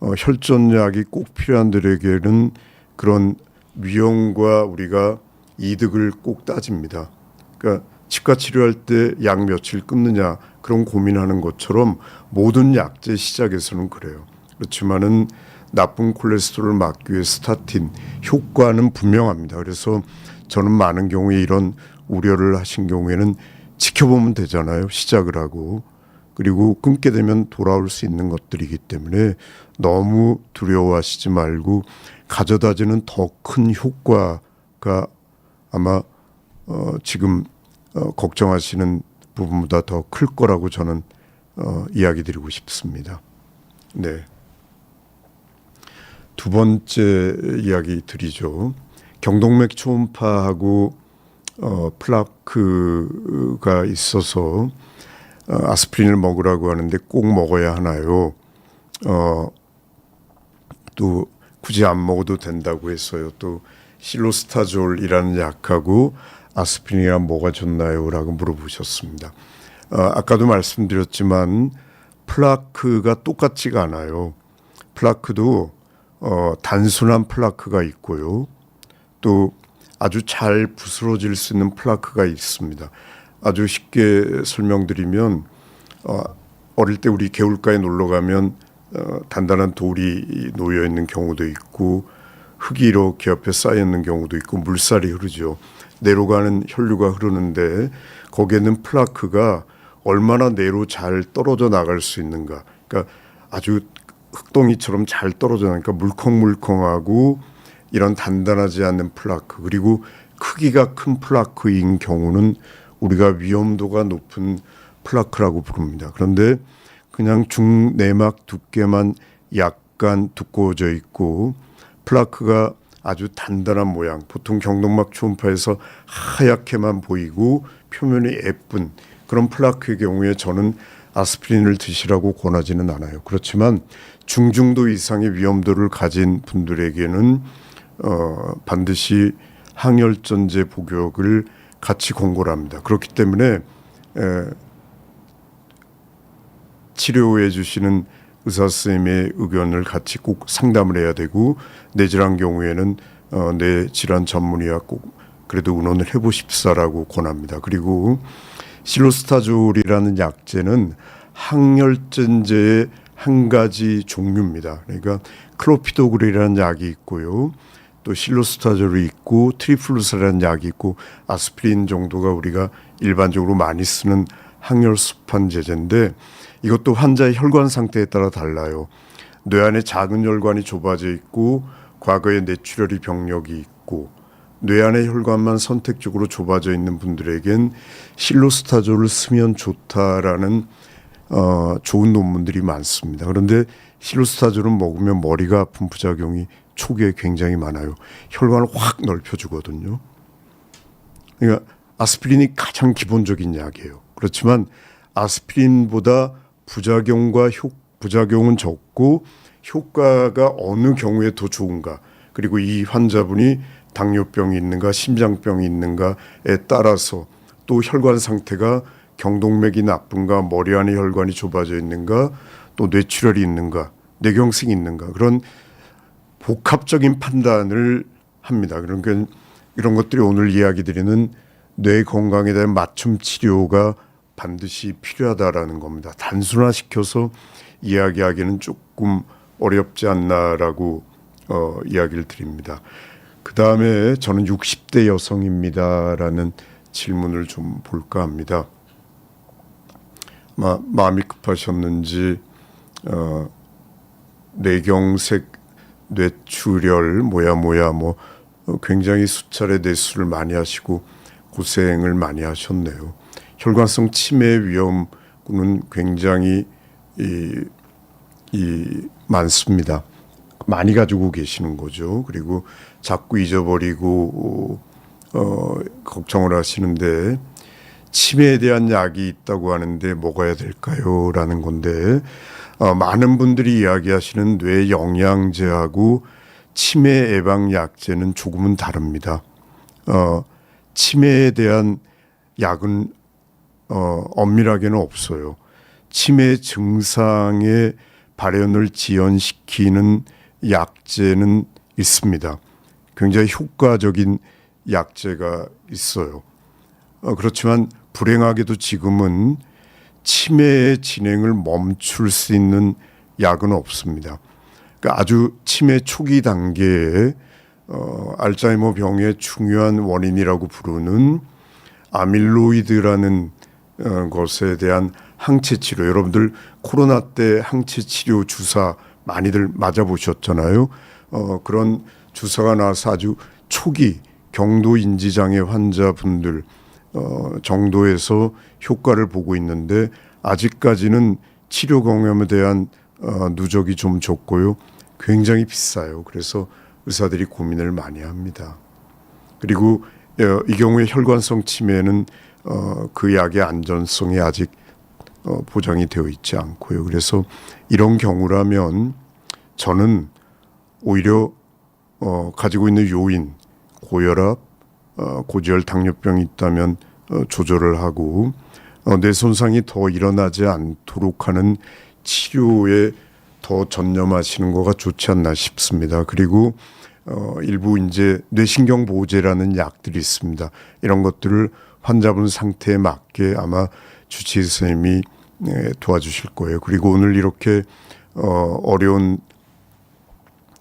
혈전약이 꼭 필요한 들에게는 그런 위험과 우리가 이득을 꼭 따집니다. 그러니까 치과 치료할 때 약 며칠 끊느냐 그런 고민하는 것처럼 모든 약제 시작에서는 그래요. 그렇지만은 나쁜 콜레스테롤을 막기 위해 스타틴 효과는 분명합니다. 그래서 저는 많은 경우에 이런 우려를 하신 경우에는 지켜보면 되잖아요. 시작을 하고. 그리고 끊게 되면 돌아올 수 있는 것들이기 때문에 너무 두려워하시지 말고 가져다주는 더 큰 효과가 아마 지금 걱정하시는 부분보다 더 클 거라고 저는 이야기 드리고 싶습니다. 네. 두 번째 이야기 드리죠. 경동맥 초음파하고 플라크가 있어서 아스피린을 먹으라고 하는데 꼭 먹어야 하나요? 또 굳이 안 먹어도 된다고 했어요. 또 실로스타졸이라는 약하고 아스피린이랑 뭐가 좋나요? 라고 물어보셨습니다. 아까도 말씀드렸지만 플라크가 똑같지가 않아요. 플라크도 단순한 플라크가 있고요. 또 아주 잘 부스러질 수 있는 플라크가 있습니다. 아주 쉽게 설명드리면 어릴 때 우리 개울가에 놀러 가면 단단한 돌이 놓여 있는 경우도 있고 흙이 이렇게 옆에 쌓여 있는 경우도 있고 물살이 흐르죠. 내로 가는 혈류가 흐르는데 거기에 있는 플라크가 얼마나 내로 잘 떨어져 나갈 수 있는가. 그러니까 아주 흙동이처럼 잘 떨어져 나니까 물컹물컹하고 이런 단단하지 않는 플라크 그리고 크기가 큰 플라크인 경우는 우리가 위험도가 높은 플라크라고 부릅니다. 그런데 그냥 중내막 두께만 약간 두꺼워져 있고 플라크가 아주 단단한 모양, 보통 경동막 초음파에서 하얗게만 보이고 표면이 예쁜 그런 플라크의 경우에 저는 아스피린을 드시라고 권하지는 않아요. 그렇지만 중중도 이상의 위험도를 가진 분들에게는 반드시 항혈전제 복용을 같이 권고를 합니다. 그렇기 때문에 치료해 주시는 의사 선생님의 의견을 같이 꼭 상담을 해야 되고 뇌질환 경우에는 뇌질환 전문의와 꼭 그래도 의논을 해보십사라고 권합니다. 그리고 실로스타졸이라는 약제는 항열증제의 한 가지 종류입니다. 그러니까 클로피도그릴이라는 약이 있고요. 또 실로스타졸이 있고 트리플루스라는 약이 있고 아스피린 정도가 우리가 일반적으로 많이 쓰는 항열수판 제제인데 이것도 환자의 혈관 상태에 따라 달라요. 뇌 안에 작은 혈관이 좁아져 있고 과거에 뇌출혈이 병력이 있고 뇌 안의 혈관만 선택적으로 좁아져 있는 분들에겐 실로스타졸을 쓰면 좋다라는 좋은 논문들이 많습니다. 그런데 실로스타졸은 먹으면 머리가 아픈 부작용이 초기에 굉장히 많아요. 혈관을 확 넓혀주거든요. 그러니까 아스피린이 가장 기본적인 약이에요. 그렇지만 아스피린보다 부작용은 적고 효과가 어느 경우에 더 좋은가, 그리고 이 환자분이 당뇨병이 있는가 심장병이 있는가에 따라서 또 혈관 상태가 경동맥이 나쁜가 머리 안에 혈관이 좁아져 있는가 또 뇌출혈이 있는가 뇌경색이 있는가 그런 복합적인 판단을 합니다. 그러니까 이런 것들이 오늘 이야기 드리는 뇌 건강에 대한 맞춤 치료가 반드시 필요하다라는 겁니다. 단순화시켜서 이야기하기는 조금 어렵지 않나라고 이야기를 드립니다. 그 다음에 저는 60대 여성입니다라는 질문을 좀 볼까 합니다. 마음이 급하셨는지 뇌경색, 뇌출혈 굉장히 수차례 뇌수를 많이 하시고 고생을 많이 하셨네요. 혈관성 치매 위험군은 굉장히 많습니다. 많이 가지고 계시는 거죠. 그리고 자꾸 잊어버리고 걱정을 하시는데 치매에 대한 약이 있다고 하는데 먹어야 될까요? 라는 건데 많은 분들이 이야기하시는 뇌 영양제하고 치매 예방 약제는 조금은 다릅니다. 치매에 대한 약은 엄밀하게는 없어요. 치매 증상의 발현을 지연시키는 약제는 있습니다. 굉장히 효과적인 약제가 있어요. 그렇지만 불행하게도 지금은 치매의 진행을 멈출 수 있는 약은 없습니다. 그러니까 아주 치매 초기 단계에 알츠하이머 병의 중요한 원인이라고 부르는 아밀로이드라는 것에 대한 항체 치료, 여러분들 코로나 때 항체 치료 주사 많이들 맞아보셨잖아요. 그런 주사가 나와서 아주 초기 경도 인지 장애 환자분들 정도에서 효과를 보고 있는데 아직까지는 치료 경험에 대한 누적이 좀 적고요. 굉장히 비싸요. 그래서 의사들이 고민을 많이 합니다. 그리고 이 경우에 혈관성 치매는 그 약의 안전성이 아직 보장이 되어 있지 않고요. 그래서 이런 경우라면 저는 오히려 가지고 있는 요인, 고혈압, 고지혈 당뇨병이 있다면 조절을 하고 뇌 손상이 더 일어나지 않도록 하는 치료에 더 전념하시는 거가 좋지 않나 싶습니다. 그리고 일부 이제 뇌신경 보호제라는 약들이 있습니다. 이런 것들을 환자분 상태에 맞게 아마 주치의 선생님이 도와주실 거예요. 그리고 오늘 이렇게 어려운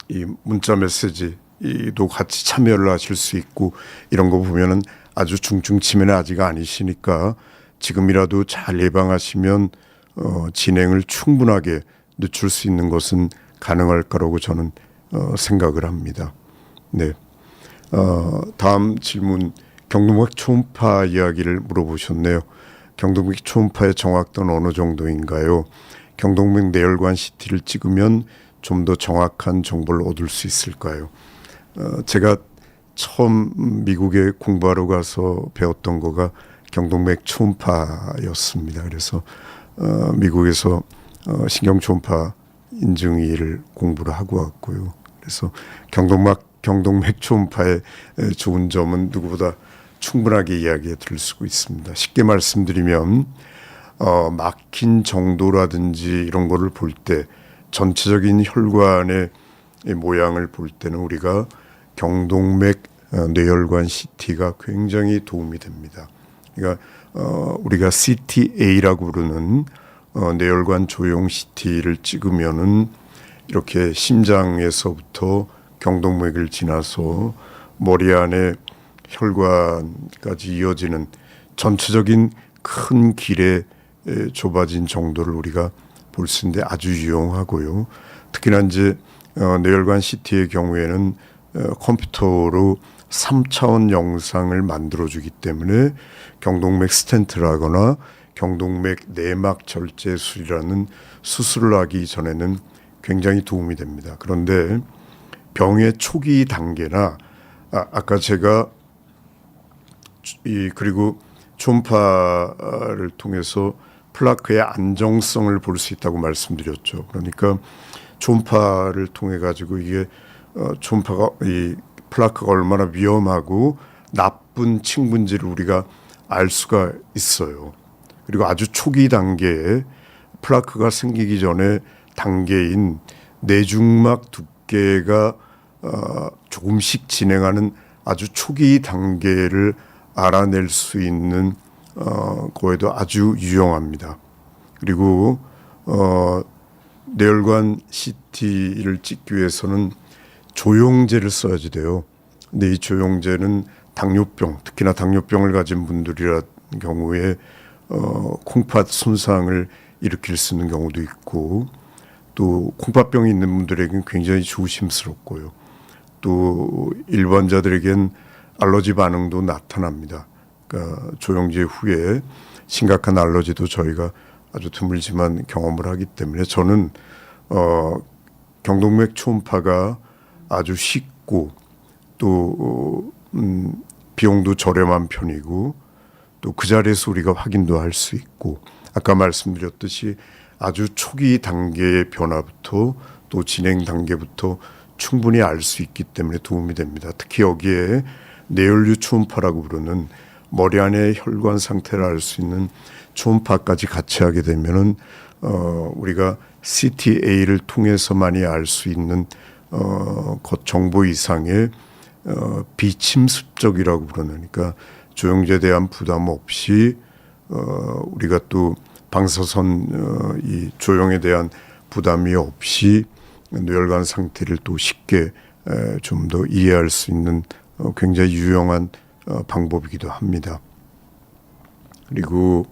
이 문자 메시지도 같이 참여를 하실 수 있고 이런 거 보면은 아주 중증 치매는 아직 아니시니까 지금이라도 잘 예방하시면 진행을 충분하게 늦출 수 있는 것은 가능할 거라고 저는 생각을 합니다. 네. 다음 질문, 경동맥 초음파 이야기를 물어보셨네요. 경동맥 초음파의 정확도는 어느 정도인가요? 경동맥 내혈관 CT를 찍으면 좀 더 정확한 정보를 얻을 수 있을까요? 제가 처음 미국에 공부하러 가서 배웠던 거가 경동맥 초음파였습니다. 그래서 미국에서 신경 초음파 인증위를 공부를 하고 왔고요. 그래서 경동맥 초음파의 좋은 점은 누구보다 충분하게 이야기해 드릴 수 있습니다. 쉽게 말씀드리면 막힌 정도라든지 이런 거를 볼 때 전체적인 혈관의 모양을 볼 때는 우리가 경동맥 뇌혈관 CT가 굉장히 도움이 됩니다. 그러니까 우리가 CTA라고 부르는 뇌혈관 조형 CT를 찍으면은 이렇게 심장에서부터 경동맥을 지나서 머리 안에 혈관까지 이어지는 전체적인 큰 길에 좁아진 정도를 우리가 볼 수 있는데 아주 유용하고요. 특히나 이제 뇌혈관 CT의 경우에는 컴퓨터로 3차원 영상을 만들어주기 때문에 경동맥 스텐트라거나 경동맥 내막 절제술이라는 수술을 하기 전에는 굉장히 도움이 됩니다. 그런데 병의 초기 단계나 아까 제가 그리고 초음파를 통해서 플라크의 안정성을 볼 수 있다고 말씀드렸죠. 그러니까 초음파를 통해 가지고 이게 초음파가 이 플라크가 얼마나 위험하고 나쁜 층분지를 우리가 알 수가 있어요. 그리고 아주 초기 단계에 플라크가 생기기 전에 단계인 내중막 두께가 조금씩 진행하는 아주 초기 단계를 알아낼 수 있는 거에도 아주 유용합니다. 그리고 뇌혈관 CT를 찍기 위해서는 조영제를 써야지 돼요. 근데 이 조영제는 당뇨병, 특히나 당뇨병을 가진 분들이라 경우에 콩팥 손상을 일으킬 수 있는 경우도 있고 또 콩팥병이 있는 분들에게는 굉장히 조심스럽고요. 또 일반자들에겐 알러지 반응도 나타납니다. 그러니까 조영제 후에 심각한 알러지도 저희가 아주 드물지만 경험을 하기 때문에 저는 경동맥 초음파가 아주 쉽고 또 비용도 저렴한 편이고 또 그 자리에서 우리가 확인도 할 수 있고 아까 말씀드렸듯이 아주 초기 단계의 변화부터 또 진행 단계부터 충분히 알 수 있기 때문에 도움이 됩니다. 특히 여기에 뇌혈류 초음파라고 부르는 머리 안의 혈관 상태를 알 수 있는 초음파까지 같이 하게 되면은 우리가 CTA를 통해서만이 알 수 있는 정보 이상의 비침습적이라고 부르는 그러니까 조영제에 대한 부담 없이 우리가 또 방사선 이 조영에 대한 부담이 없이 뇌혈관 상태를 또 쉽게 좀 더 이해할 수 있는 굉장히 유용한 방법이기도 합니다. 그리고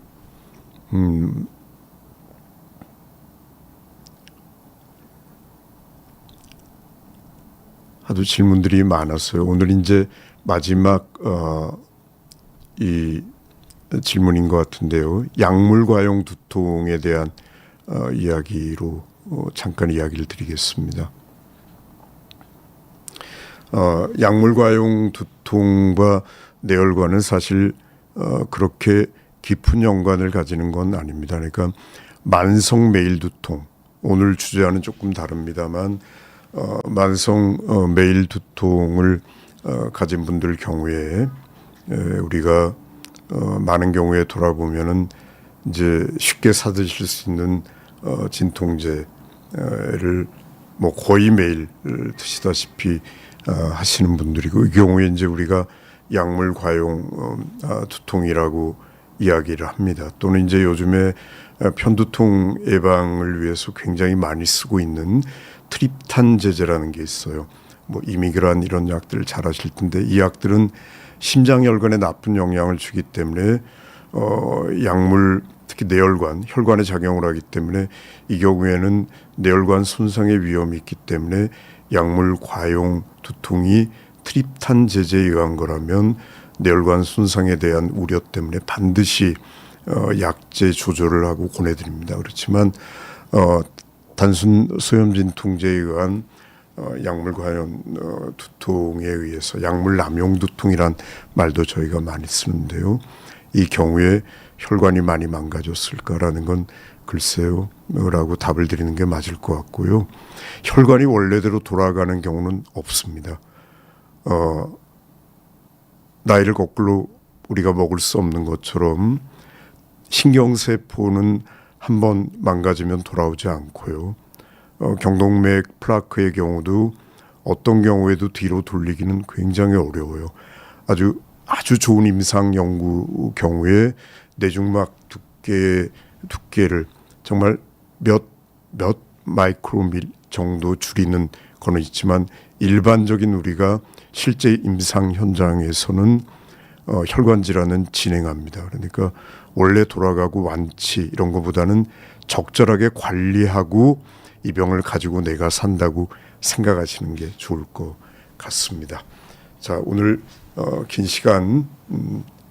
하도 질문들이 많았어요. 오늘 이제 마지막 이 질문인 것 같은데요. 약물 과용 두통에 대한 이야기로 잠깐 이야기를 드리겠습니다. 약물 과용 두통과 뇌혈관은 사실 그렇게 깊은 연관을 가지는 건 아닙니다. 그러니까 만성 매일 두통, 오늘 주제와는 조금 다릅니다만 만성 매일 두통을 가진 분들 경우에 우리가 많은 경우에 돌아보면은 이제 쉽게 사드실 수 있는 진통제를 뭐 거의 매일 드시다시피 하시는 분들이고 이 경우에 이제 우리가 약물 과용 두통이라고 이야기를 합니다. 또는 이제 요즘에 편두통 예방을 위해서 굉장히 많이 쓰고 있는 트립탄 제제라는 게 있어요. 뭐 이미그란 이런 약들 잘 아실 텐데 이 약들은 심장혈관에 나쁜 영향을 주기 때문에 약물 특히 뇌혈관, 혈관에 작용을 하기 때문에 이 경우에는 뇌혈관 손상의 위험이 있기 때문에 약물 과용 두통이 트립탄 제제에 의한 거라면 뇌혈관 손상에 대한 우려 때문에 반드시 약제 조절을 하고 권해드립니다. 그렇지만 단순 소염진통제에 의한 약물 과용 두통에 의해서 약물 남용 두통이란 말도 저희가 많이 쓰는데요. 이 경우에 혈관이 많이 망가졌을까라는 건 글쎄요 라고 답을 드리는 게 맞을 것 같고요. 혈관이 원래대로 돌아가는 경우는 없습니다. 나이를 거꾸로 우리가 먹을 수 없는 것처럼 신경세포는 한번 망가지면 돌아오지 않고요. 경동맥 플라크의 경우도 어떤 경우에도 뒤로 돌리기는 굉장히 어려워요. 아주 좋은 임상 연구 경우에 내중막 두께를 정말 몇 마이크로밀 정도 줄이는 거는 있지만 일반적인 우리가 실제 임상 현장에서는 혈관 질환은 진행합니다. 그러니까 원래 돌아가고 완치 이런 것보다는 적절하게 관리하고 이 병을 가지고 내가 산다고 생각하시는 게 좋을 것 같습니다. 자, 오늘 긴 시간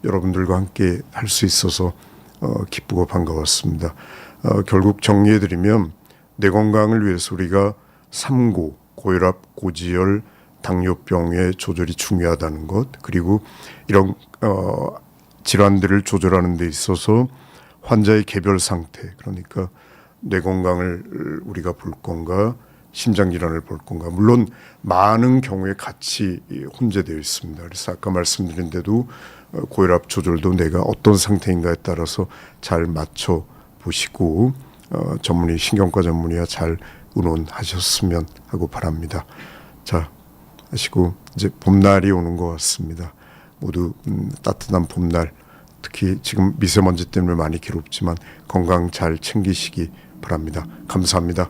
여러분들과 함께 할 수 있어서 기쁘고 반가웠습니다. 결국 정리해드리면 뇌 건강을 위해서 우리가 삼고, 고혈압, 고지혈, 당뇨병의 조절이 중요하다는 것, 그리고 이런 질환들을 조절하는 데 있어서 환자의 개별 상태, 그러니까 뇌 건강을 우리가 볼 건가, 심장 질환을 볼 건가. 물론 많은 경우에 같이 혼재되어 있습니다. 그래서 아까 말씀드린 대로 고혈압 조절도 내가 어떤 상태인가에 따라서 잘 맞춰 보시고 전문의, 신경과 전문의와 잘 의논하셨으면 하고 바랍니다. 자, 하시고 이제 봄날이 오는 것 같습니다. 모두 따뜻한 봄날, 특히 지금 미세먼지 때문에 많이 괴롭지만 건강 잘 챙기시기 바랍니다. 감사합니다.